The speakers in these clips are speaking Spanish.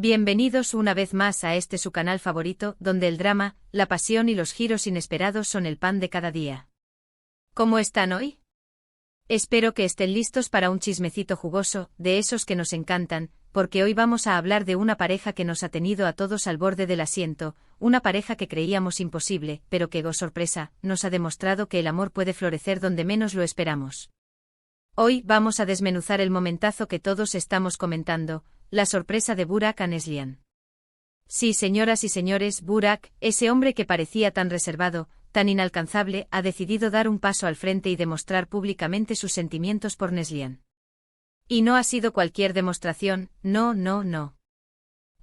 Bienvenidos una vez más a este su canal favorito, donde el drama, la pasión y los giros inesperados son el pan de cada día. ¿Cómo están hoy? Espero que estén listos para un chismecito jugoso, de esos que nos encantan, porque hoy vamos a hablar de una pareja que nos ha tenido a todos al borde del asiento, una pareja que creíamos imposible, pero que, oh sorpresa, nos ha demostrado que el amor puede florecer donde menos lo esperamos. Hoy vamos a desmenuzar el momentazo que todos estamos comentando, la sorpresa de Burak a Neslihan. Sí, señoras y señores, Burak, ese hombre que parecía tan reservado, tan inalcanzable, ha decidido dar un paso al frente y demostrar públicamente sus sentimientos por Neslihan. Y no ha sido cualquier demostración, no.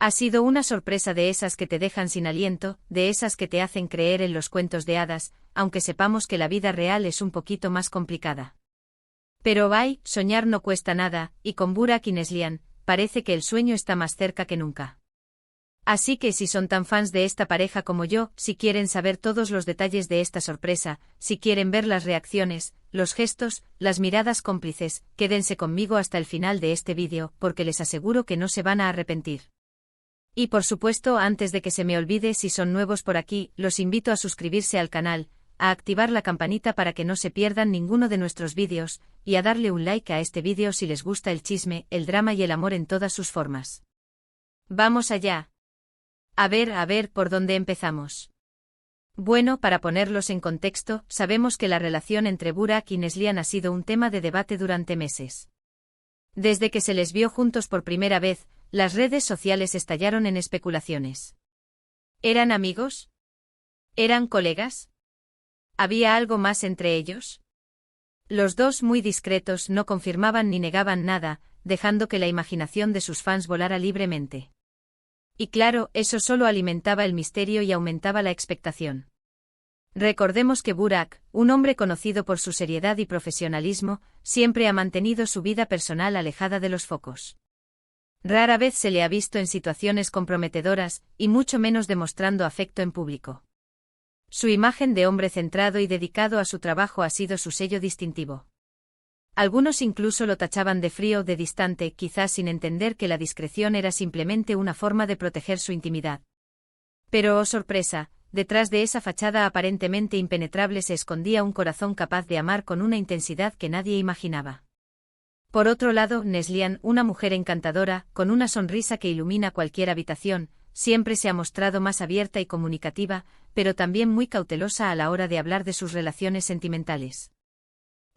Ha sido una sorpresa de esas que te dejan sin aliento, de esas que te hacen creer en los cuentos de hadas, aunque sepamos que la vida real es un poquito más complicada. Pero soñar no cuesta nada, y con Burak y Neslihan, parece que el sueño está más cerca que nunca. Así que si son tan fans de esta pareja como yo, si quieren saber todos los detalles de esta sorpresa, si quieren ver las reacciones, los gestos, las miradas cómplices, quédense conmigo hasta el final de este vídeo, porque les aseguro que no se van a arrepentir. Y por supuesto, antes de que se me olvide, si son nuevos por aquí, los invito a suscribirse al canal, a activar la campanita para que no se pierdan ninguno de nuestros vídeos, y a darle un like a este vídeo si les gusta el chisme, el drama y el amor en todas sus formas. ¡Vamos allá! A ver, ¿por dónde empezamos? Bueno, para ponerlos en contexto, sabemos que la relación entre Burak y Neslihan ha sido un tema de debate durante meses. Desde que se les vio juntos por primera vez, las redes sociales estallaron en especulaciones. ¿Eran amigos? ¿Eran colegas? ¿Había algo más entre ellos? Los dos, muy discretos, no confirmaban ni negaban nada, dejando que la imaginación de sus fans volara libremente. Y claro, eso solo alimentaba el misterio y aumentaba la expectación. Recordemos que Burak, un hombre conocido por su seriedad y profesionalismo, siempre ha mantenido su vida personal alejada de los focos. Rara vez se le ha visto en situaciones comprometedoras, y mucho menos demostrando afecto en público. Su imagen de hombre centrado y dedicado a su trabajo ha sido su sello distintivo. Algunos incluso lo tachaban de frío o de distante, quizás sin entender que la discreción era simplemente una forma de proteger su intimidad. Pero, oh sorpresa, detrás de esa fachada aparentemente impenetrable se escondía un corazón capaz de amar con una intensidad que nadie imaginaba. Por otro lado, Neslihan, una mujer encantadora, con una sonrisa que ilumina cualquier habitación, siempre se ha mostrado más abierta y comunicativa, pero también muy cautelosa a la hora de hablar de sus relaciones sentimentales.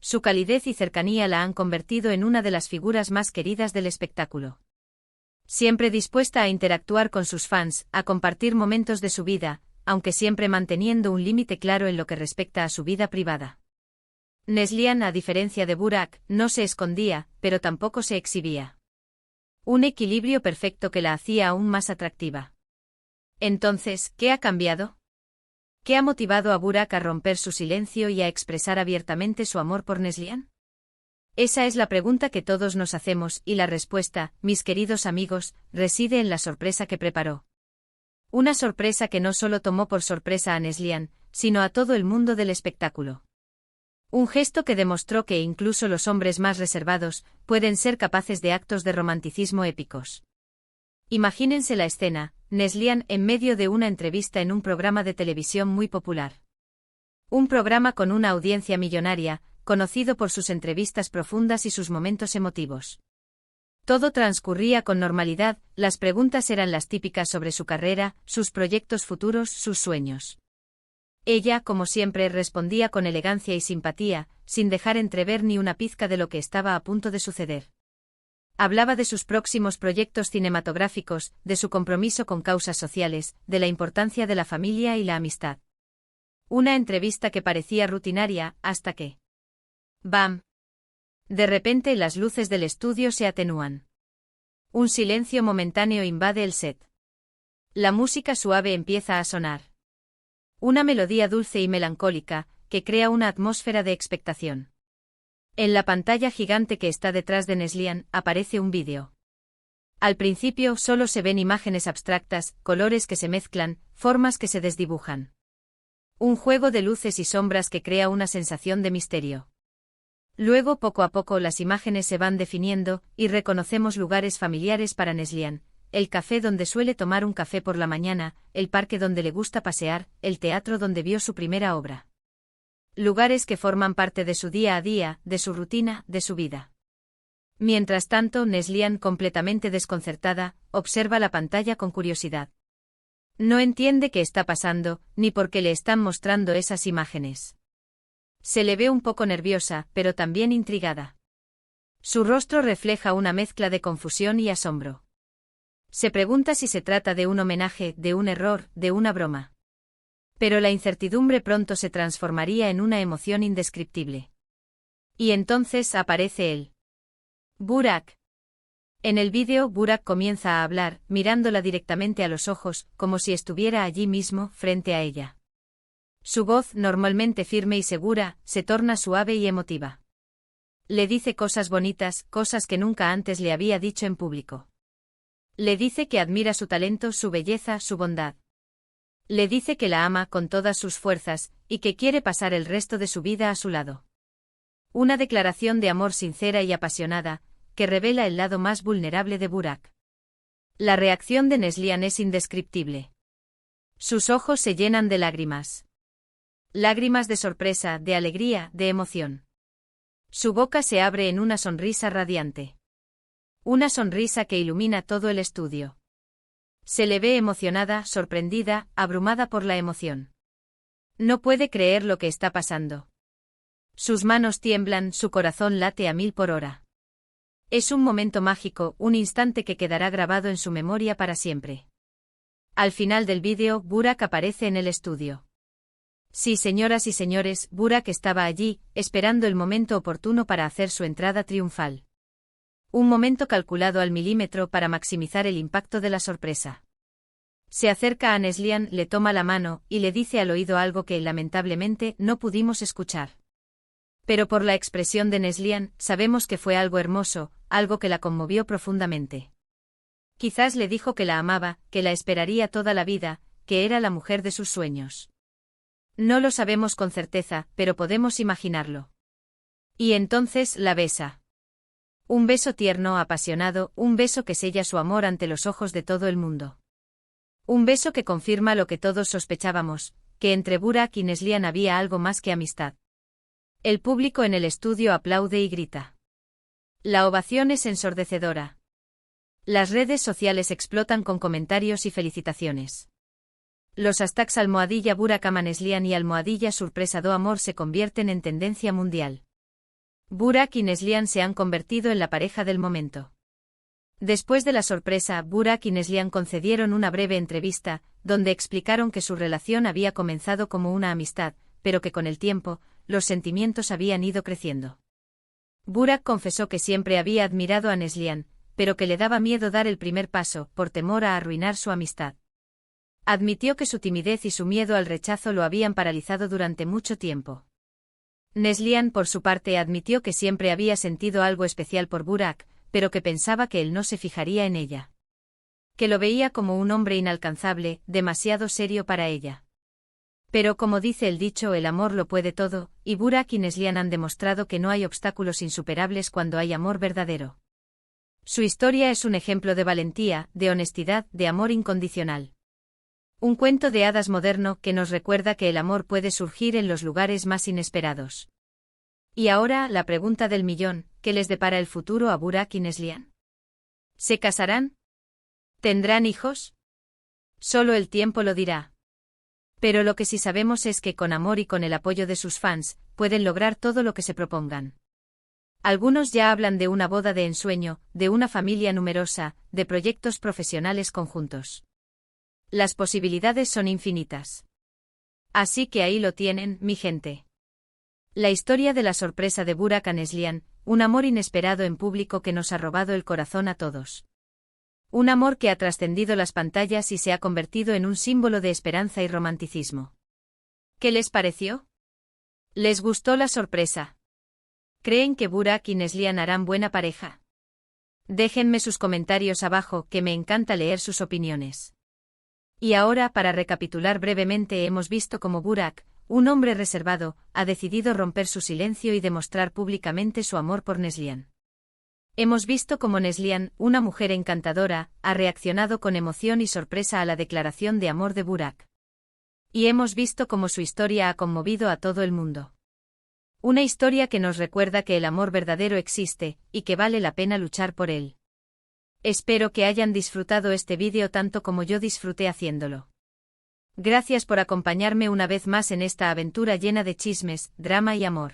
Su calidez y cercanía la han convertido en una de las figuras más queridas del espectáculo. Siempre dispuesta a interactuar con sus fans, a compartir momentos de su vida, aunque siempre manteniendo un límite claro en lo que respecta a su vida privada. Neslihan, a diferencia de Burak, no se escondía, pero tampoco se exhibía. Un equilibrio perfecto que la hacía aún más atractiva. Entonces, ¿qué ha cambiado? ¿Qué ha motivado a Burak a romper su silencio y a expresar abiertamente su amor por Neslihan? Esa es la pregunta que todos nos hacemos, y la respuesta, mis queridos amigos, reside en la sorpresa que preparó. Una sorpresa que no solo tomó por sorpresa a Neslihan, sino a todo el mundo del espectáculo. Un gesto que demostró que incluso los hombres más reservados pueden ser capaces de actos de romanticismo épicos. Imagínense la escena, Neslihan en medio de una entrevista en un programa de televisión muy popular. Un programa con una audiencia millonaria, conocido por sus entrevistas profundas y sus momentos emotivos. Todo transcurría con normalidad, las preguntas eran las típicas sobre su carrera, sus proyectos futuros, sus sueños. Ella, como siempre, respondía con elegancia y simpatía, sin dejar entrever ni una pizca de lo que estaba a punto de suceder. Hablaba de sus próximos proyectos cinematográficos, de su compromiso con causas sociales, de la importancia de la familia y la amistad. Una entrevista que parecía rutinaria, hasta que... ¡bam! De repente las luces del estudio se atenúan. Un silencio momentáneo invade el set. La música suave empieza a sonar. Una melodía dulce y melancólica, que crea una atmósfera de expectación. En la pantalla gigante que está detrás de Neslihan, aparece un vídeo. Al principio solo se ven imágenes abstractas, colores que se mezclan, formas que se desdibujan. Un juego de luces y sombras que crea una sensación de misterio. Luego, poco a poco, las imágenes se van definiendo, y reconocemos lugares familiares para Neslihan, el café donde suele tomar un café por la mañana, el parque donde le gusta pasear, el teatro donde vio su primera obra. Lugares que forman parte de su día a día, de su rutina, de su vida. Mientras tanto, Neslihan, completamente desconcertada, observa la pantalla con curiosidad. No entiende qué está pasando, ni por qué le están mostrando esas imágenes. Se le ve un poco nerviosa, pero también intrigada. Su rostro refleja una mezcla de confusión y asombro. Se pregunta si se trata de un homenaje, de un error, de una broma. Pero la incertidumbre pronto se transformaría en una emoción indescriptible. Y entonces aparece él. Burak. En el vídeo, Burak comienza a hablar, mirándola directamente a los ojos, como si estuviera allí mismo, frente a ella. Su voz, normalmente firme y segura, se torna suave y emotiva. Le dice cosas bonitas, cosas que nunca antes le había dicho en público. Le dice que admira su talento, su belleza, su bondad. Le dice que la ama con todas sus fuerzas, y que quiere pasar el resto de su vida a su lado. Una declaración de amor sincera y apasionada, que revela el lado más vulnerable de Burak. La reacción de Neslihan es indescriptible. Sus ojos se llenan de lágrimas. Lágrimas de sorpresa, de alegría, de emoción. Su boca se abre en una sonrisa radiante. Una sonrisa que ilumina todo el estudio. Se le ve emocionada, sorprendida, abrumada por la emoción. No puede creer lo que está pasando. Sus manos tiemblan, su corazón late a 1000 por hora. Es un momento mágico, un instante que quedará grabado en su memoria para siempre. Al final del vídeo, Burak aparece en el estudio. Sí, señoras y señores, Burak estaba allí, esperando el momento oportuno para hacer su entrada triunfal. Un momento calculado al milímetro para maximizar el impacto de la sorpresa. Se acerca a Neslihan, le toma la mano, y le dice al oído algo que, lamentablemente, no pudimos escuchar. Pero por la expresión de Neslihan, sabemos que fue algo hermoso, algo que la conmovió profundamente. Quizás le dijo que la amaba, que la esperaría toda la vida, que era la mujer de sus sueños. No lo sabemos con certeza, pero podemos imaginarlo. Y entonces la besa. Un beso tierno, apasionado, un beso que sella su amor ante los ojos de todo el mundo. Un beso que confirma lo que todos sospechábamos, que entre Burak y Neslihan había algo más que amistad. El público en el estudio aplaude y grita. La ovación es ensordecedora. Las redes sociales explotan con comentarios y felicitaciones. Los hashtags #Burak ama Neslihan y #sorpresa do amor se convierten en tendencia mundial. Burak y Neslihan se han convertido en la pareja del momento. Después de la sorpresa, Burak y Neslihan concedieron una breve entrevista, donde explicaron que su relación había comenzado como una amistad, pero que con el tiempo, los sentimientos habían ido creciendo. Burak confesó que siempre había admirado a Neslihan, pero que le daba miedo dar el primer paso, por temor a arruinar su amistad. Admitió que su timidez y su miedo al rechazo lo habían paralizado durante mucho tiempo. Neslihan, por su parte, admitió que siempre había sentido algo especial por Burak, pero que pensaba que él no se fijaría en ella. Que lo veía como un hombre inalcanzable, demasiado serio para ella. Pero como dice el dicho, el amor lo puede todo, y Burak y Neslihan han demostrado que no hay obstáculos insuperables cuando hay amor verdadero. Su historia es un ejemplo de valentía, de honestidad, de amor incondicional. Un cuento de hadas moderno que nos recuerda que el amor puede surgir en los lugares más inesperados. Y ahora, la pregunta del millón, ¿qué les depara el futuro a Burak y Neslihan? ¿Se casarán? ¿Tendrán hijos? Solo el tiempo lo dirá. Pero lo que sí sabemos es que con amor y con el apoyo de sus fans, pueden lograr todo lo que se propongan. Algunos ya hablan de una boda de ensueño, de una familia numerosa, de proyectos profesionales conjuntos. Las posibilidades son infinitas. Así que ahí lo tienen, mi gente. La historia de la sorpresa de Burak a Neslihan, un amor inesperado en público que nos ha robado el corazón a todos. Un amor que ha trascendido las pantallas y se ha convertido en un símbolo de esperanza y romanticismo. ¿Qué les pareció? ¿Les gustó la sorpresa? ¿Creen que Burak y Neslihan harán buena pareja? Déjenme sus comentarios abajo, que me encanta leer sus opiniones. Y ahora, para recapitular brevemente, hemos visto cómo Burak, un hombre reservado, ha decidido romper su silencio y demostrar públicamente su amor por Neslihan. Hemos visto cómo Neslihan, una mujer encantadora, ha reaccionado con emoción y sorpresa a la declaración de amor de Burak. Y hemos visto cómo su historia ha conmovido a todo el mundo. Una historia que nos recuerda que el amor verdadero existe, y que vale la pena luchar por él. Espero que hayan disfrutado este vídeo tanto como yo disfruté haciéndolo. Gracias por acompañarme una vez más en esta aventura llena de chismes, drama y amor.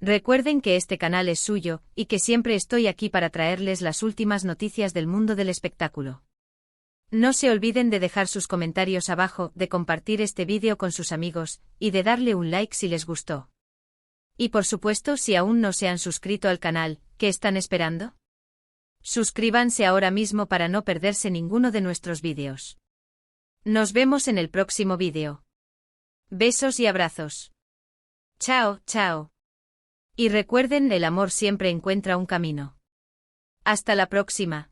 Recuerden que este canal es suyo, y que siempre estoy aquí para traerles las últimas noticias del mundo del espectáculo. No se olviden de dejar sus comentarios abajo, de compartir este vídeo con sus amigos, y de darle un like si les gustó. Y por supuesto, si aún no se han suscrito al canal, ¿qué están esperando? Suscríbanse ahora mismo para no perderse ninguno de nuestros vídeos. Nos vemos en el próximo vídeo. Besos y abrazos. Chao, chao. Y recuerden, el amor siempre encuentra un camino. Hasta la próxima.